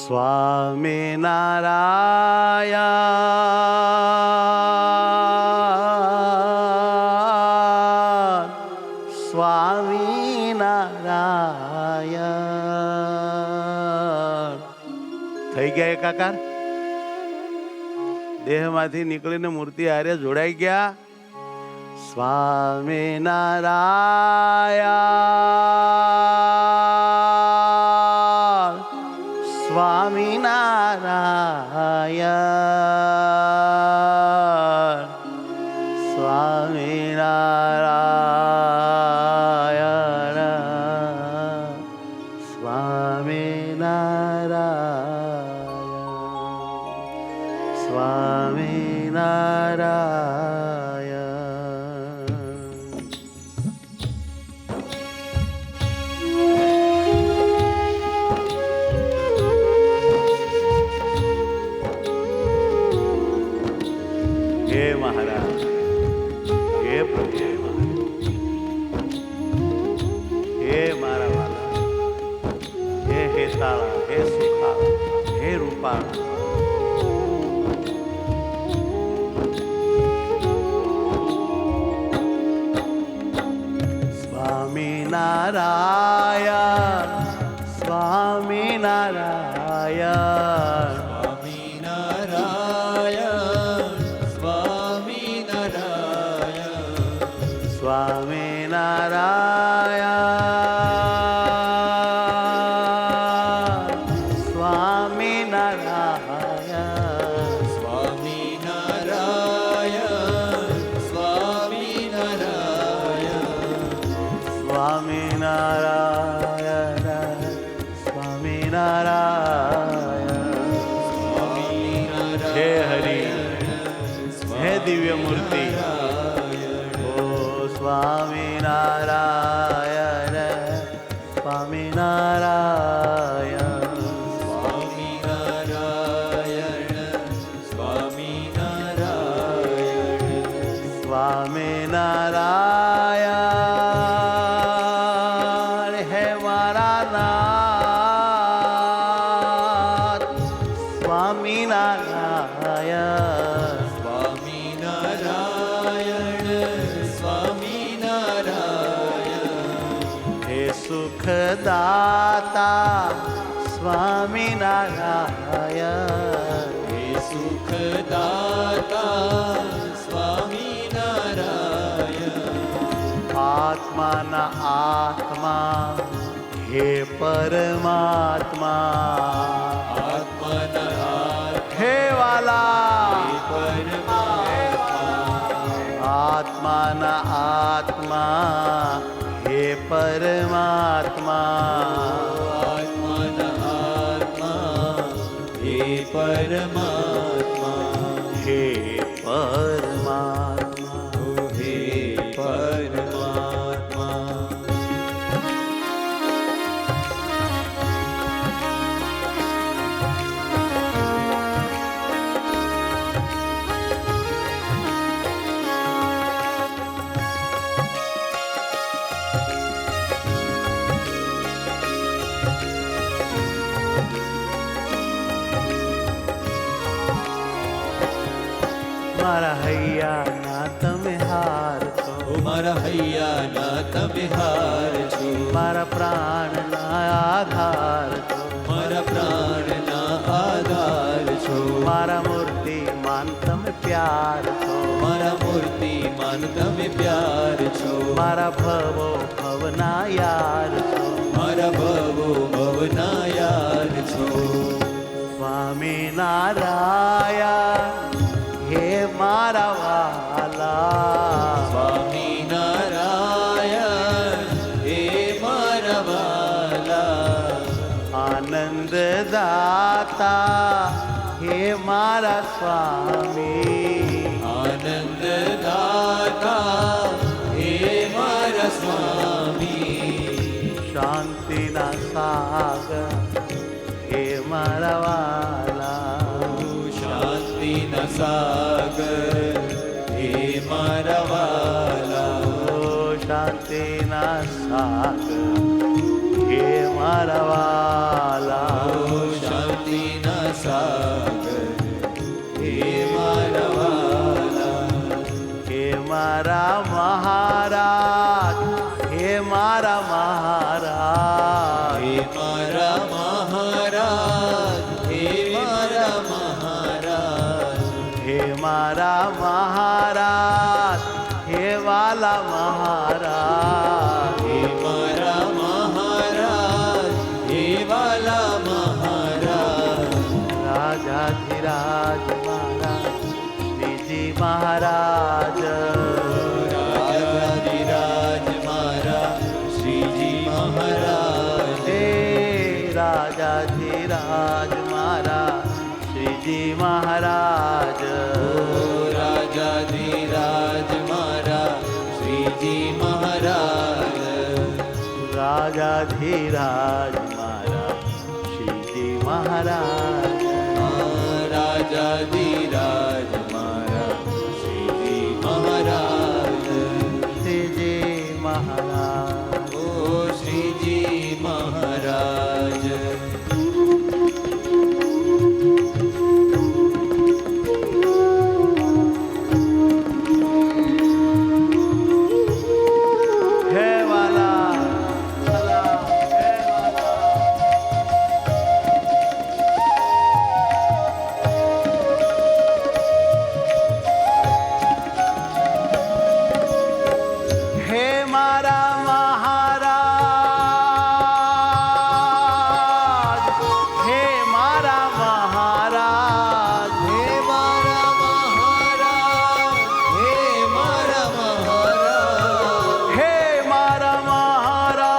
સ્વામિનારાયણ સ્વામિનારાયણ. થઈ ગયા એકાકાર? દેહમાંથી નીકળીને મૂર્તિ હારે જોડાઈ ગયા. સ્વામિનારાયણ સ્વામિનારાયણ સ્વામિનારાયણ સ્વામિનારાયણ સ્વામિનારાયણ. હે મહારાજ, હે પ્રભુ, હે મારા વાલા, હે હેતાળા, હે સુખાળા, હે રૂપાળા, સ્વામિનારાયણ સ્વામિનારાયણ સ્વામિનારાયણ સ્વામિનારાયણ. હે હરિ, હે દિવ્ય મૂર્તિ, ઓ સ્વામિનારાયણ સ્વામિનારાયણ સ્વામિનારાયણ. હે મારા નાથ સ્વામિનારાયણ. હે સુખદાતા સ્વામિનારાયણ. હે સુખદાતા આત્માના આત્મા હે પરમાત્મા. હે વાલા આત્માના આત્મા હે પરમાત્મા. હે પરમાત્મા, હે પરમાત્મા, હે પરમાત્મા. મારા હૈયાના તમે હાર છો, મારા હૈયાના તમે હાર છો, મારા પ્રાણના આધાર છો, મારા પ્રાણના આધાર છો, મારા મૂર્તિમાન તમે પ્યાર છો, મારા મૂર્તિમાન તમે પ્યાર છો, મારા ભવો ભવના યાર છો, મારા ભવો ભવના યાર છો. સ્વામિનારાયણ હે મારા વાલા. સ્વામિનારાયણ હે મારા વાલા. આનંદ દાતા હે મારા સ્વામી. આનંદ દાતા હે મારા સ્વામી. શાંતિના સાગર હે મારા વાલા. શાંતિના સાગર હે મારા વાલા. શાંતિના સાગર હે મારા વાલા. શાંતિ મારા શ્રીજી મહારાજ. રાજાધિરાજ મારા શ્રીજી મહારાજ. રાજાધિરાજ મારા શ્રીજી મહારાજ. રાજાધિરાજ મારા શ્રીજી મહારાજ. શ્રીજી મહારાજ. ઓ શ્રીજી મહારાજ. હે વાલા સલામ, હે વાલા. હે મારા મહારાજ, હે મારા મહારાજ, હે મારા મહારાજ. હે મારા મહારાજ. હે મારા મહારાજ,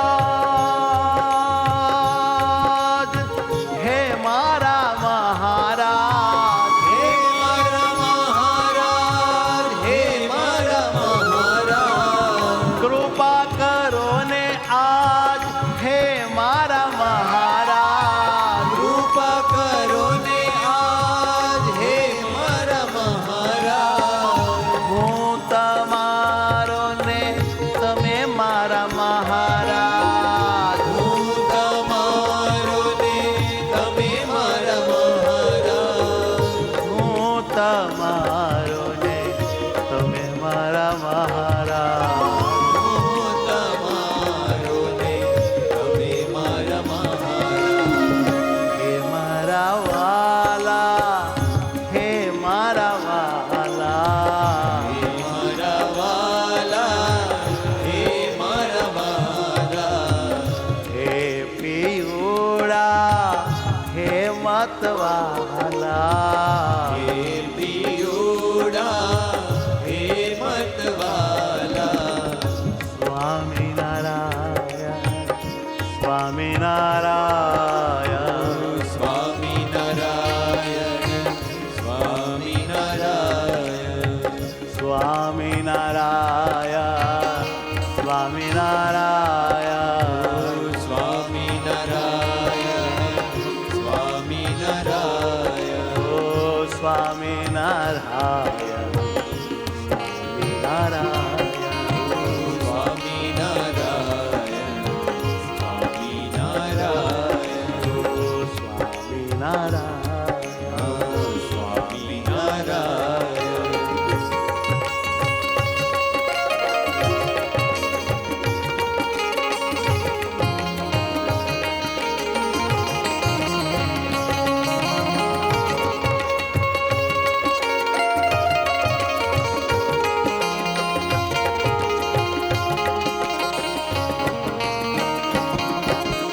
હે મારા મહારાજ. હે મારા મહારાજ. હે મારા મહારાજ. કૃપા કરો ને આજ, હે મારા મહારાજ. કૃપા કરો ને આજ. હે મારા મહારાજ. હું તમારો ને તમે મારા મહારાજ. હું તમારો ને તમે મારા મહારાજ. હું તમારો ને તમે મારા મહારાજ. હું તમારો ને તમે મારા મહારાજ. હે મારા વાલા, હે મારા વાલા. હે મારા વાલા. હે મારા વાલા. હે પિયુડા, હે મતવાલા. હે પિયુડા. હે મતવાલા. સ્વામિનારાયણ, સ્વામિનારાયણ. સ્વામિનારાયણ. સ્વામિનારાયણ. સ્વામિનારાયણ, સ્વામિનારાયણ. સ્વામિનારાયણ. સ્વામિનારાયણ. ઓ સ્વામિનારાયણ, સ્વામિનારાયણ. સ્વામિનારાયણ. સ્વામિનારાયણ. ઓ સ્વામિનારાયણ. સ્વામિનારાયણ.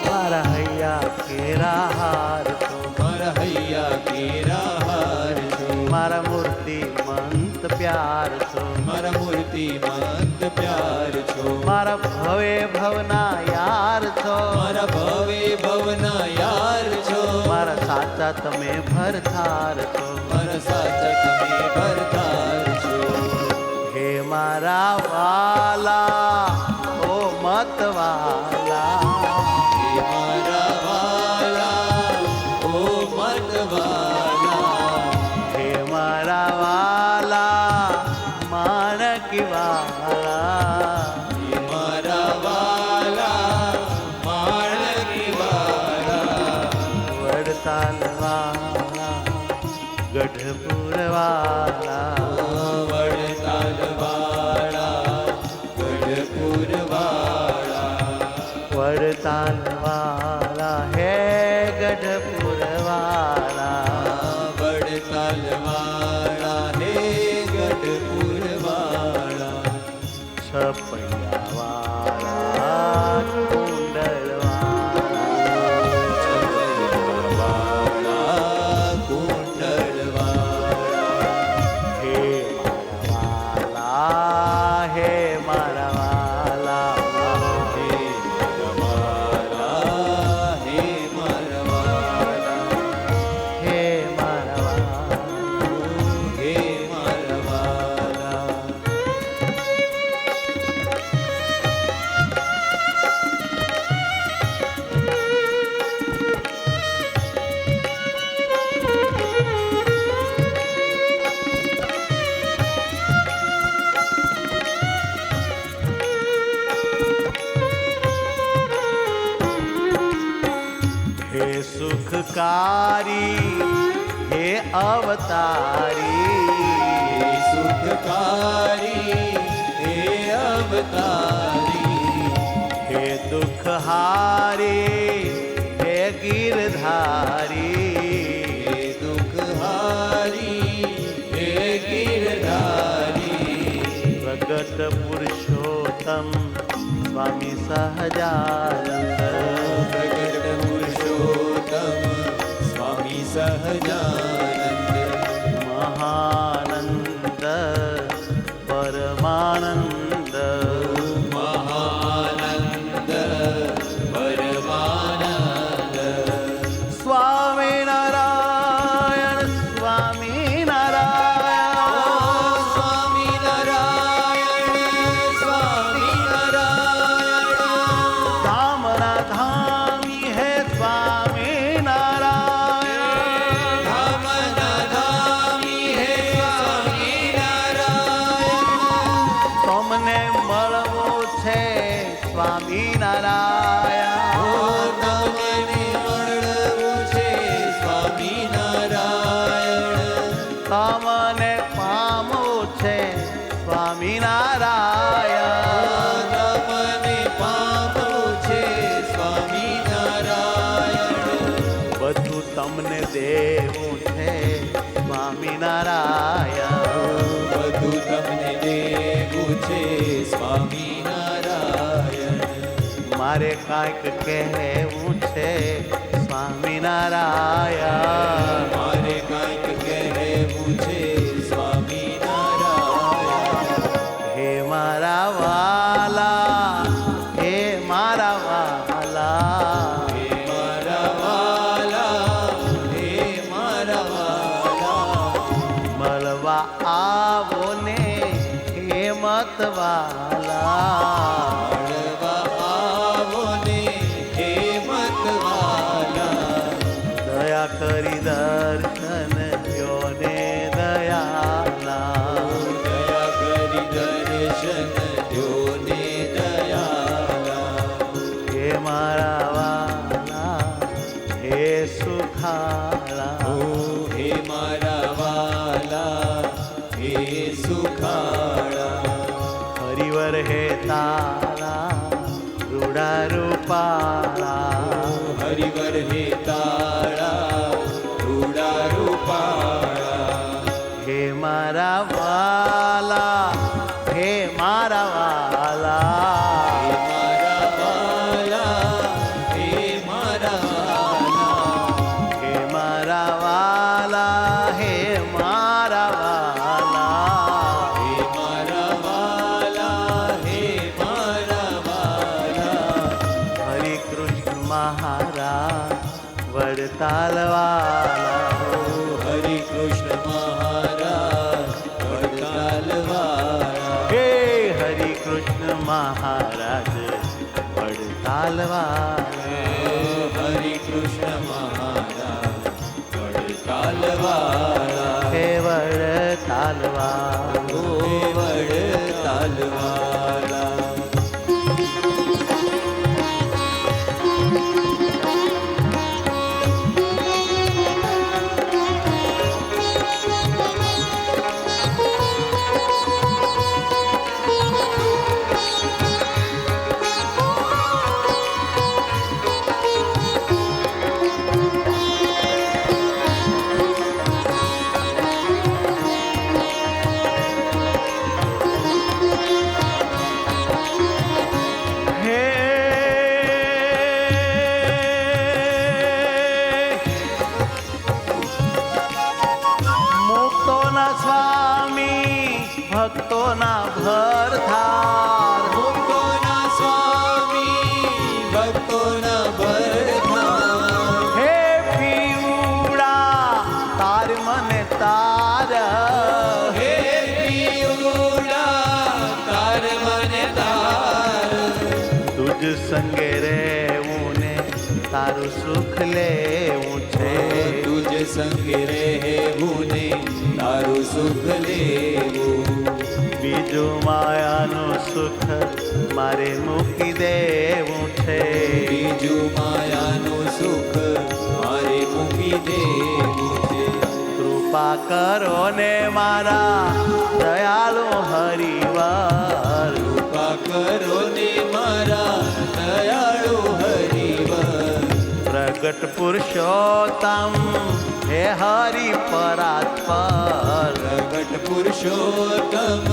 મારા હૈયા કેરા હાર છો, મારા હૈયા કેરા હાર છો. મારા મૂર્તિ મંત પ્યાર છો. મારા મૂર્તિ મંત પ્યાર છો. મારા ભવે ભવના યાર છો. મારા ભવે ભવના યાર છો. મારા સાચા તમે ભરથાર છો. મારા સાચા તમે ભરતાર છો. હે મારા વાલા, ઓ મતવાલા. હે મારા વાલા. ઓ મતવાલા. હે મારા વાલા, માણકી વાલા. હે મારા વાલા. માણકી વાલા. વડતાલ વાલા, ગઢપુર વાલા. વડતાલ વાળા. ગઢપુર વાળા. વડતાલ વાલા, હે ગઢપુર વાલા. વડતાલ વાળા. હે ગઢપુર વાળા. છપૈયા વાલા, કુંડળ વાળા. કુંડળ વાળા. હે મારા વાલા, હે મારા વાલા. હે મારા વાલા. હે મારા વાલા. સુખકારી હે અવતારી, હે સુખકારી હે અવતારી, હે દુઃખહારી હે ગિરધારી, હે દુઃખહારી હે ગિરધારી, પ્રગટ પુરુષોત્તમ સ્વામી સહજાનંદ, પ્રગટ પુરુષોત્તમ સ્વામી સહજાનંદ, મહાનંદ પરમાનંદ, મહાનંદ પરમાનંદ, સ્વામિનારાયણ સ્વામિનારાયણ, સ્વામિનારાયણ સ્વામિનારાયણ, ધામના ધામી હે સ્વામિનારાયણ, ધામના ધામી હે સ્વામિનારાયણ, તમને મળવું છે સ્વામિનારાયણ, તમને મળવું છે સ્વામિનારાયણ, તમને પામવું છે સ્વામિનારાયણ, તમને પામવું છે સ્વામિનારાયણ, બધું તમને દેવું છે સ્વામિનારાયણ, બધું તમને દેવું છે સ્વામિનારાયણ, મારે કાંઈક કહેવું છે સ્વામિનારાયણ, મારે કાંઈક કહેવું છે સ્વામિનારાયણ, હે મારા વાલા, હે મારા વાલા, હે મારા વાલા, હે મારા વાલા, મળવા આવો ને હે મતવાલા, મળવા આવો ને હે મતવાલા, દયા કરી દર્શન દ્યો ને દયાલા, દયા કરી દર્શન દ્યો ને દયાલા, હે મારા વાલા, હે સુખાળા, ઓ હે મારા વાલા, હે સુખાળા, હરિવર હે તારા રૂડા રૂપાળા, હરિવર હે તાળા રૂડા રૂપાળા, હે મારા વાલા, હે મારા વાલા, હે મારા વાલા, હે મારા વાલા, હે મારા વાલા, હે મારા વાલા, હે મારા વાલા, હે મારા વાલા, હરે કૃષ્ણ મહારાજ વડતાલવાલા, હરે કૃષ્ણ મહારાજ વડતાલવાળા, હે હરે કૃષ્ણ મહારાજ વડતાલવાલા, હરે કૃષ્ણ મહારાજ વડતાલવાળા, હે વડતાલવાલા, ઓ વડતાલવાળા, ભક્તોના ભરથાર, ભક્તોના સ્વામી ભક્તોના ભરથાર, હે પીવડા તાર મને તાર, હે પીવડા તાર મને તાર, તુજ સંગે રહેવું ને તારું સુખ લેવું છે, તુજ સંગે રહેવું ને તારું સુખ લેવું, બીજું માયાનું સુખ મારે મૂકી દેવું છે, બીજું માયાનું સુખ મારે મૂકી દેવું છે. કૃપા કરો ને મારા દયાળુ હરિવાર. કૃપા કરો ને મારા દયાળુ હરિવર. પ્રગટ પુરુષોત્તમ હે હરિ પરાત્પર. પ્રગટ પુરુષોત્તમ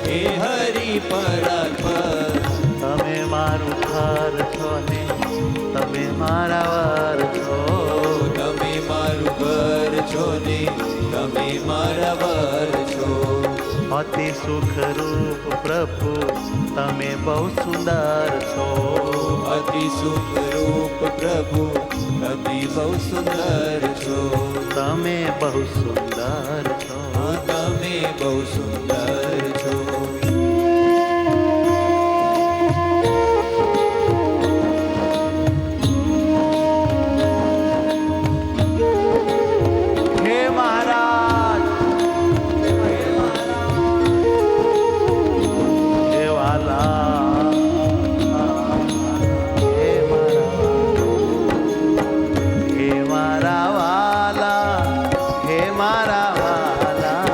હે હરિ પરાત્પર. તમે મારું ઘર છો ને તમે મારા વર છો. તમે મારું ઘર છો ને તમે મારા વર છો. અતિ સુખ રૂપ પ્રભુ તમે બહુ સુંદર છો. અતિ સુખ રૂપ પ્રભુ અતિ બહુ સુંદર છો. તમે બહુ સુંદર છો. તમે બહુ સુંદર છો. હે મહારાજ હે વાલા હે મારા વાલા હે મારા વાલા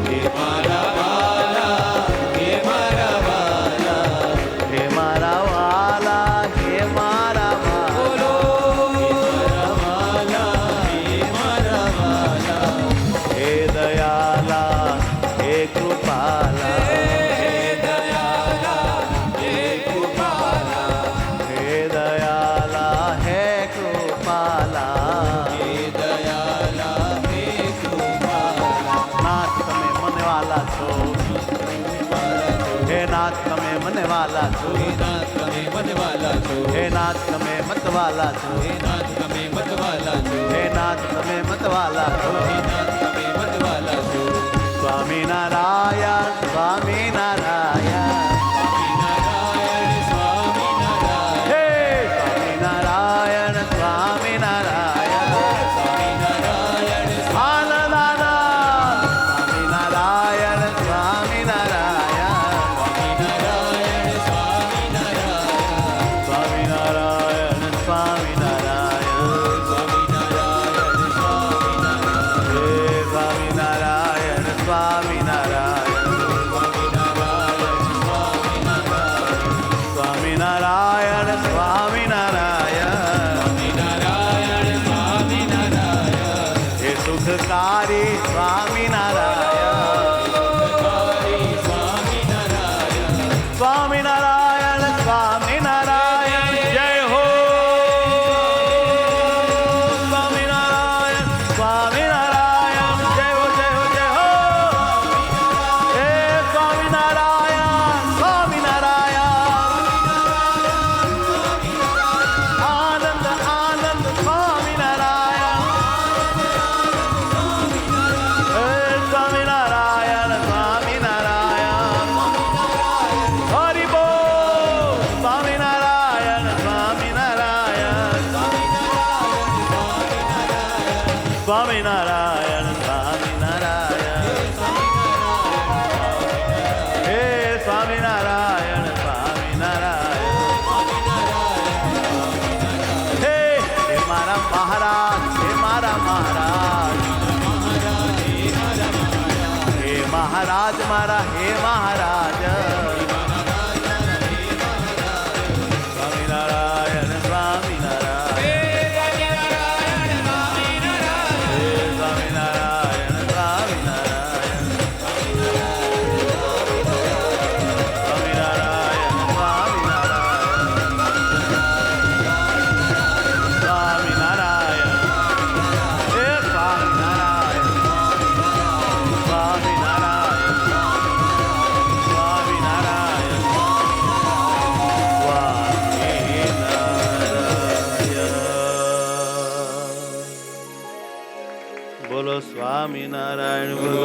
હે મારા વાલા હે મારા વાલા. હે મારા વાલા હે મારા વાલા. હે દયાલા હે કૃપાલા. હે દયાલા હે કૃપાલા. નાથ તમે મને વાલા છો. હે નાથ તમે મને વાલા છો. હે નાથ તમે મત વાલા છો. હે નાથ તમે મત વાલા છો. સ્વામિનારાયણ સ્વામિનારાયણ. હે સ્વામિનારાયણ સ્વામિનારાયણ. આનંદ આનંદ સ્વામિનારાયણ સ્વામિનારાયણ. સ્વામિનારાયણ સ્વામિનારાયણ. હે સ્વામિનારાયણ સ્વામિનારાયણ. સ્વામિનારાયણ સ્વામિનારાયણ. હે સુખકારી સ્વામિનારાયણ. સ્વામિનારાયણ સ્વામિનારાયણ. જય હો સ્વામિનારાયણ સ્વામિનારાયણ. જય હો જય હો જય હો. હે સ્વામિનારાયણ સ્વામિનારાયણ. આનંદ આનંદ સ્વામિનારાયણ. હે સ્વામિનારાયણ સ્વામિનારાયણ. હરિ બોલ સ્વામિનારાયણ સ્વામિનારાયણ. સ્વામિનારાયણ સ્વામિનારાયણ. હે સ્વામિનારાયણ સ્વામિનારાયણ. હે હે મારા મહારાજ હે મારા મહારાજ. હે મહારાજ મારા હે મહારાજ. સ્વામિનારાયણ સ્વામિનારાયણ. હે સ્વામિનારાયણ સ્વામિનારાયણ. સ્વામિનારાયણ સ્વામિનારાયણ. સ્વામિનારાયણ. હે સ્વામિનારાયણ સ્વામિનારાયણ. સ્વામિનારાયણ સ્વામિનારાયણ. બોલો સ્વામિનારાયણ. બોલો